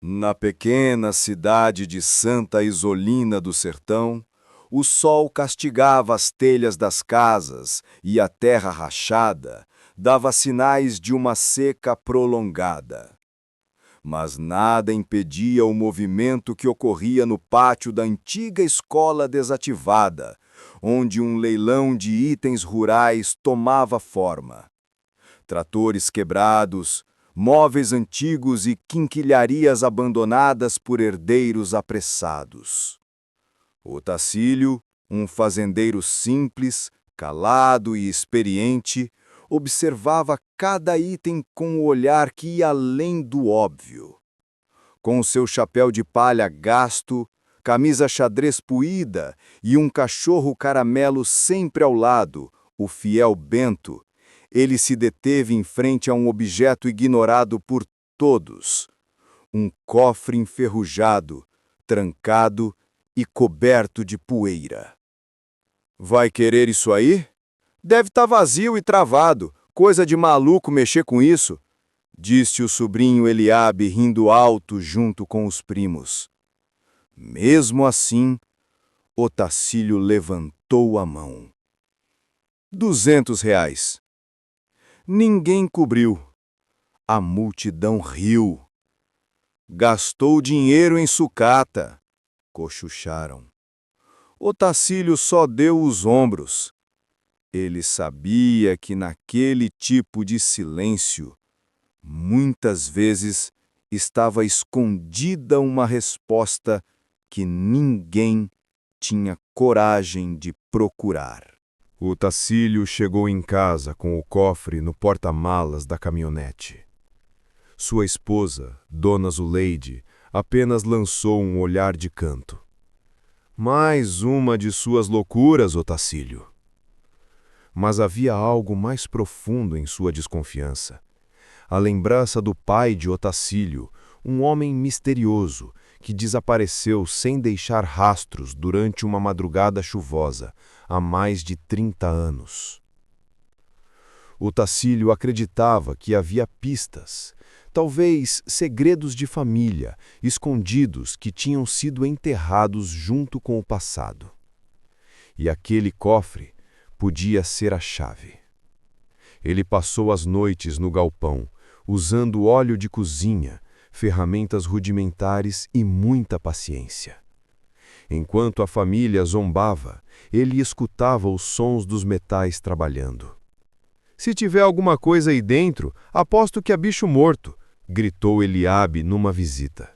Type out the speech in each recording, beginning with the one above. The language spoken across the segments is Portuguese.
Na pequena cidade de Santa Isolina do Sertão, o sol castigava as telhas das casas e a terra rachada dava sinais de uma seca prolongada. Mas nada impedia o movimento que ocorria no pátio da antiga escola desativada, onde um leilão de itens rurais tomava forma. Tratores quebrados, móveis antigos e quinquilharias abandonadas por herdeiros apressados. Otacílio, um fazendeiro simples, calado e experiente, observava cada item com o olhar que ia além do óbvio. Com seu chapéu de palha gasto, camisa xadrez puída e um cachorro caramelo sempre ao lado, o fiel Bento, ele se deteve em frente a um objeto ignorado por todos. Um cofre enferrujado, trancado e coberto de poeira. Vai querer isso aí? Deve estar vazio e travado. Coisa de maluco mexer com isso, disse o sobrinho Eliabe rindo alto junto com os primos. Mesmo assim, Otacílio levantou a mão. R$ 200. Ninguém cobriu. A multidão riu. Gastou dinheiro em sucata, cochucharam. Otacílio só deu os ombros. Ele sabia que naquele tipo de silêncio, muitas vezes estava escondida uma resposta que ninguém tinha coragem de procurar. Otacílio chegou em casa com o cofre no porta-malas da caminhonete. Sua esposa, Dona Zuleide, apenas lançou um olhar de canto. Mais uma de suas loucuras, Otacílio. Mas havia algo mais profundo em sua desconfiança. A lembrança do pai de Otacílio, um homem misterioso que desapareceu sem deixar rastros durante uma madrugada chuvosa, há mais de 30 anos. Otacílio acreditava que havia pistas, talvez segredos de família, escondidos que tinham sido enterrados junto com o passado. E aquele cofre podia ser a chave. Ele passou as noites no galpão, usando óleo de cozinha, ferramentas rudimentares e muita paciência. Enquanto a família zombava, ele escutava os sons dos metais trabalhando. Se tiver alguma coisa aí dentro, aposto que é bicho morto, gritou Eliabe numa visita.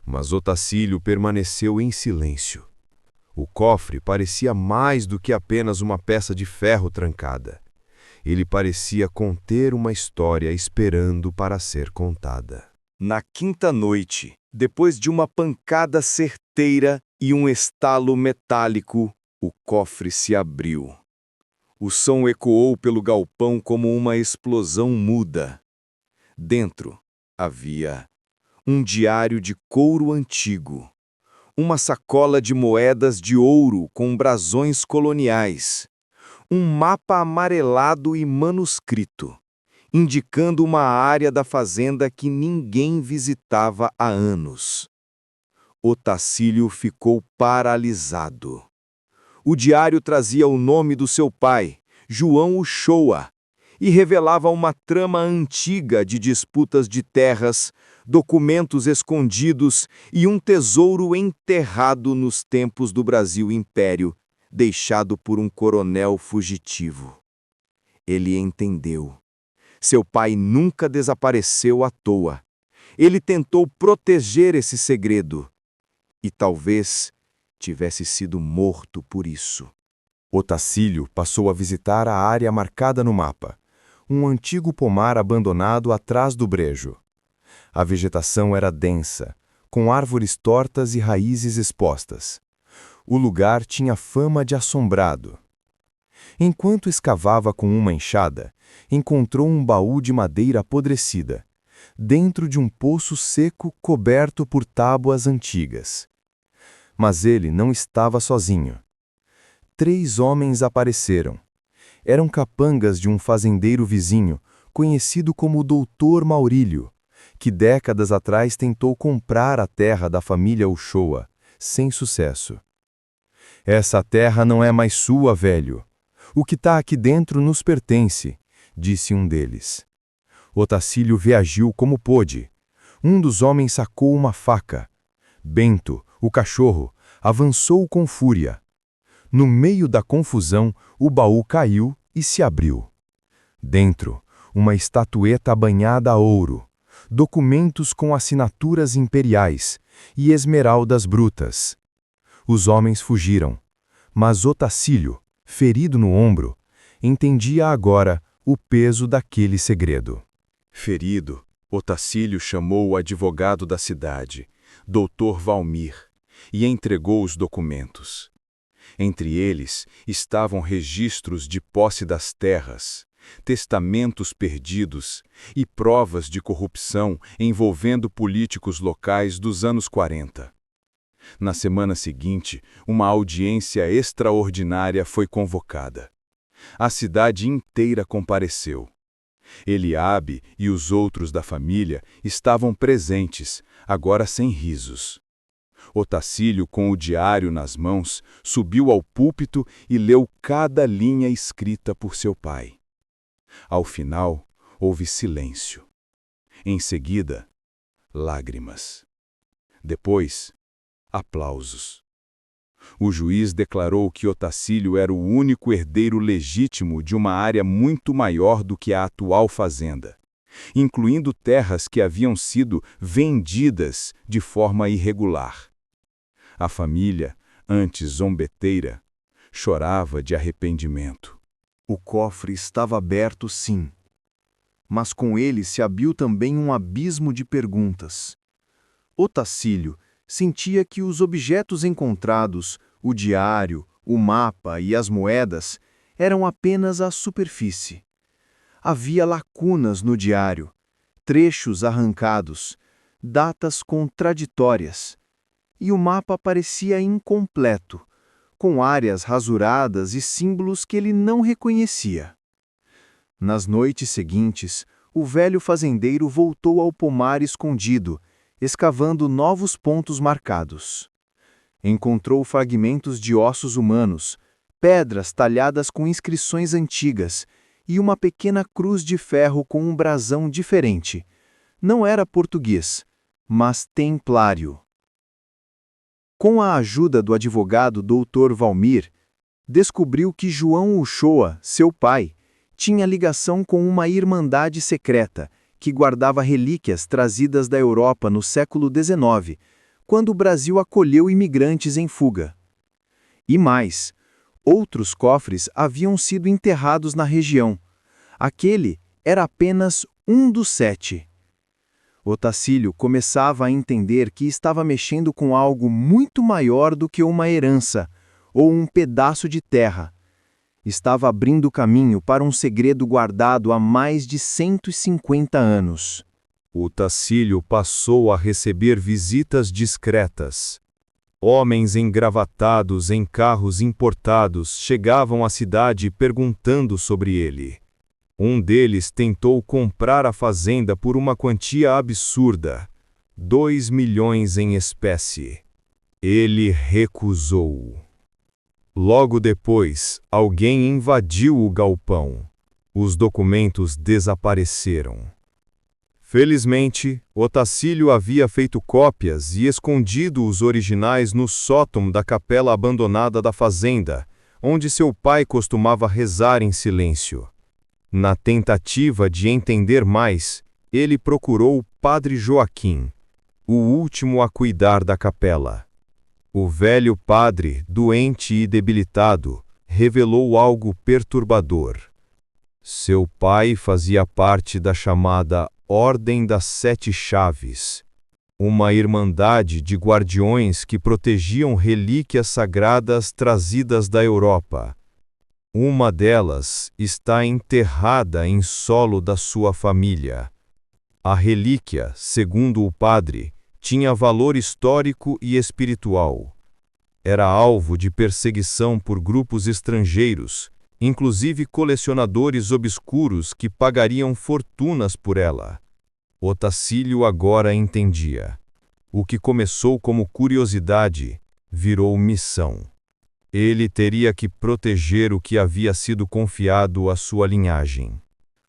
Mas Otacílio permaneceu em silêncio. O cofre parecia mais do que apenas uma peça de ferro trancada. Ele parecia conter uma história esperando para ser contada. Na quinta noite, depois de uma pancada certeira e um estalo metálico, o cofre se abriu. O som ecoou pelo galpão como uma explosão muda. Dentro havia um diário de couro antigo, uma sacola de moedas de ouro com brasões coloniais, um mapa amarelado e manuscrito, indicando uma área da fazenda que ninguém visitava há anos. Otacílio ficou paralisado. O diário trazia o nome do seu pai, João Uchoa, e revelava uma trama antiga de disputas de terras, documentos escondidos e um tesouro enterrado nos tempos do Brasil Império, deixado por um coronel fugitivo. Ele entendeu. Seu pai nunca desapareceu à toa. Ele tentou proteger esse segredo. E talvez tivesse sido morto por isso. Otacílio passou a visitar a área marcada no mapa, um antigo pomar abandonado atrás do brejo. A vegetação era densa, com árvores tortas e raízes expostas. O lugar tinha fama de assombrado. Enquanto escavava com uma enxada, encontrou um baú de madeira apodrecida, dentro de um poço seco coberto por tábuas antigas. Mas ele não estava sozinho. 3 homens apareceram. Eram capangas de um fazendeiro vizinho, conhecido como Doutor Maurílio, que décadas atrás tentou comprar a terra da família Uchoa, sem sucesso. Essa terra não é mais sua, velho. O que está aqui dentro nos pertence, disse um deles. Otacílio reagiu como pôde. Um dos homens sacou uma faca. Bento, o cachorro, avançou com fúria. No meio da confusão, o baú caiu e se abriu. Dentro, uma estatueta banhada a ouro, documentos com assinaturas imperiais e esmeraldas brutas. Os homens fugiram, mas Otacílio, ferido no ombro, entendia agora o peso daquele segredo. Ferido, Otacílio chamou o advogado da cidade, Dr. Valmir, e entregou os documentos. Entre eles estavam registros de posse das terras, testamentos perdidos e provas de corrupção envolvendo políticos locais dos anos 40. Na semana seguinte, uma audiência extraordinária foi convocada. A cidade inteira compareceu. Eliabe e os outros da família estavam presentes, agora sem risos. Otacílio, com o diário nas mãos, subiu ao púlpito e leu cada linha escrita por seu pai. Ao final, houve silêncio. Em seguida, lágrimas. Depois, aplausos. O juiz declarou que Otacílio era o único herdeiro legítimo de uma área muito maior do que a atual fazenda, incluindo terras que haviam sido vendidas de forma irregular. A família, antes zombeteira, chorava de arrependimento. O cofre estava aberto, sim, mas com ele se abriu também um abismo de perguntas. Otacílio sentia que os objetos encontrados, o diário, o mapa e as moedas, eram apenas a superfície. Havia lacunas no diário, trechos arrancados, datas contraditórias, e o mapa parecia incompleto, com áreas rasuradas e símbolos que ele não reconhecia. Nas noites seguintes, o velho fazendeiro voltou ao pomar escondido, escavando novos pontos marcados. Encontrou fragmentos de ossos humanos, pedras talhadas com inscrições antigas e uma pequena cruz de ferro com um brasão diferente. Não era português, mas templário. Com a ajuda do advogado Dr. Valmir, descobriu que João Uchoa, seu pai, tinha ligação com uma irmandade secreta que guardava relíquias trazidas da Europa no século XIX, quando o Brasil acolheu imigrantes em fuga. E mais, outros cofres haviam sido enterrados na região. Aquele era apenas um dos 7. Otacílio começava a entender que estava mexendo com algo muito maior do que uma herança ou um pedaço de terra. Estava abrindo caminho para um segredo guardado há mais de 150 anos. Otacílio passou a receber visitas discretas. Homens engravatados em carros importados chegavam à cidade perguntando sobre ele. Um deles tentou comprar a fazenda por uma quantia absurda, 2 milhões em espécie. Ele recusou. Logo depois, alguém invadiu o galpão. Os documentos desapareceram. Felizmente, Otacílio havia feito cópias e escondido os originais no sótão da capela abandonada da fazenda, onde seu pai costumava rezar em silêncio. Na tentativa de entender mais, ele procurou o padre Joaquim, o último a cuidar da capela. O velho padre, doente e debilitado, revelou algo perturbador. Seu pai fazia parte da chamada Ordem das 7 Chaves, uma irmandade de guardiões que protegiam relíquias sagradas trazidas da Europa. Uma delas está enterrada em solo da sua família. A relíquia, segundo o padre, tinha valor histórico e espiritual. Era alvo de perseguição por grupos estrangeiros, inclusive colecionadores obscuros que pagariam fortunas por ela. Otacílio agora entendia. O que começou como curiosidade virou missão. Ele teria que proteger o que havia sido confiado à sua linhagem.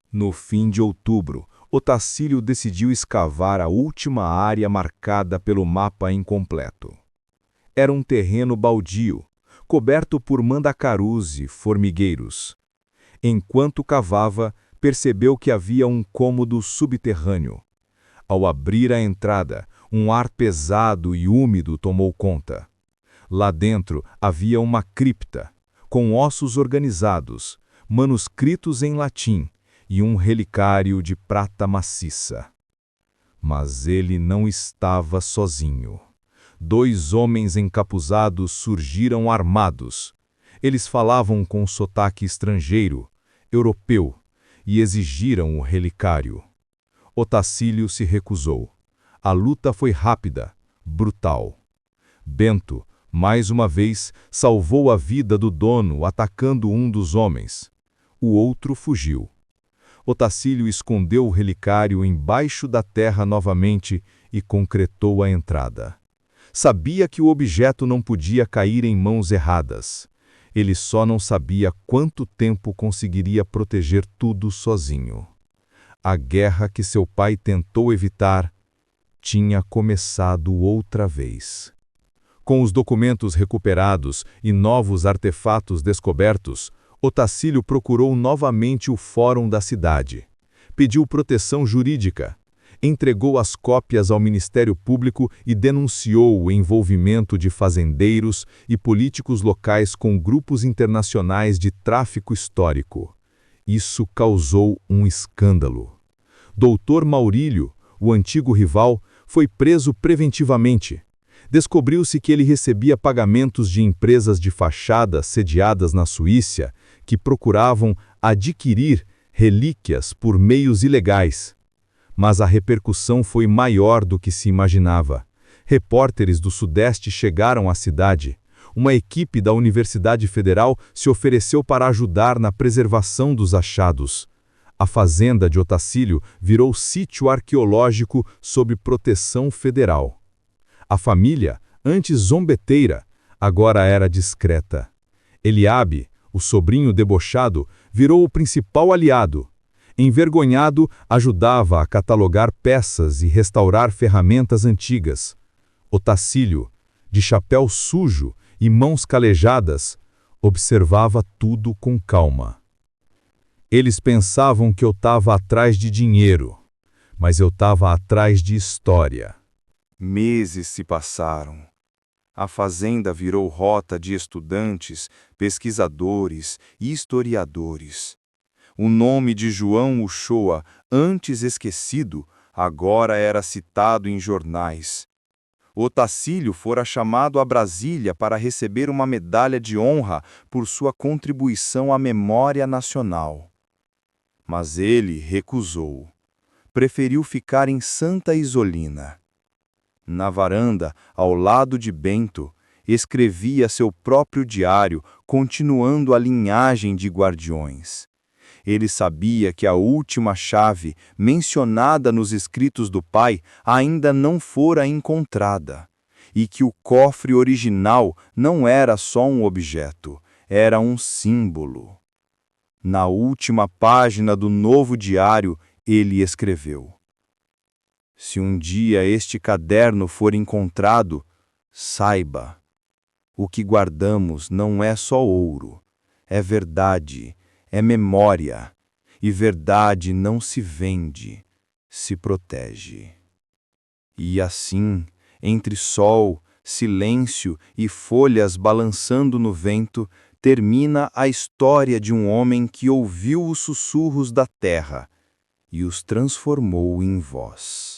No fim de outubro, Otacílio decidiu escavar a última área marcada pelo mapa incompleto. Era um terreno baldio, coberto por mandacarus e formigueiros. Enquanto cavava, percebeu que havia um cômodo subterrâneo. Ao abrir a entrada, um ar pesado e úmido tomou conta. Lá dentro havia uma cripta, com ossos organizados, manuscritos em latim e um relicário de prata maciça. Mas ele não estava sozinho. 2 homens encapuzados surgiram armados. Eles falavam com sotaque estrangeiro, europeu, e exigiram o relicário. Otacílio se recusou. A luta foi rápida, brutal. Bento, mais uma vez, salvou a vida do dono atacando um dos homens. O outro fugiu. Otacílio escondeu o relicário embaixo da terra novamente e concretou a entrada. Sabia que o objeto não podia cair em mãos erradas. Ele só não sabia quanto tempo conseguiria proteger tudo sozinho. A guerra que seu pai tentou evitar tinha começado outra vez. Com os documentos recuperados e novos artefatos descobertos, Otacílio procurou novamente o fórum da cidade. Pediu proteção jurídica. Entregou as cópias ao Ministério Público e denunciou o envolvimento de fazendeiros e políticos locais com grupos internacionais de tráfico histórico. Isso causou um escândalo. Doutor Maurílio, o antigo rival, foi preso preventivamente. Descobriu-se que ele recebia pagamentos de empresas de fachada sediadas na Suíça que procuravam adquirir relíquias por meios ilegais. Mas a repercussão foi maior do que se imaginava. Repórteres do Sudeste chegaram à cidade. Uma equipe da Universidade Federal se ofereceu para ajudar na preservação dos achados. A fazenda de Otacílio virou sítio arqueológico sob proteção federal. A família, antes zombeteira, agora era discreta. Eliabe, o sobrinho debochado, virou o principal aliado. Envergonhado, ajudava a catalogar peças e restaurar ferramentas antigas. Otacílio, de chapéu sujo e mãos calejadas, observava tudo com calma. Eles pensavam que eu estava atrás de dinheiro, mas eu estava atrás de história. Meses se passaram. A fazenda virou rota de estudantes, pesquisadores e historiadores. O nome de João Uchoa, antes esquecido, agora era citado em jornais. Otacílio fora chamado a Brasília para receber uma medalha de honra por sua contribuição à memória nacional. Mas ele recusou. Preferiu ficar em Santa Isolina. Na varanda, ao lado de Bento, escrevia seu próprio diário, continuando a linhagem de guardiões. Ele sabia que a última chave, mencionada nos escritos do pai, ainda não fora encontrada, e que o cofre original não era só um objeto, era um símbolo. Na última página do novo diário, ele escreveu: "Se um dia este caderno for encontrado, saiba, o que guardamos não é só ouro, é verdade, é memória, e verdade não se vende, se protege." E assim, entre sol, silêncio e folhas balançando no vento, termina a história de um homem que ouviu os sussurros da terra e os transformou em voz.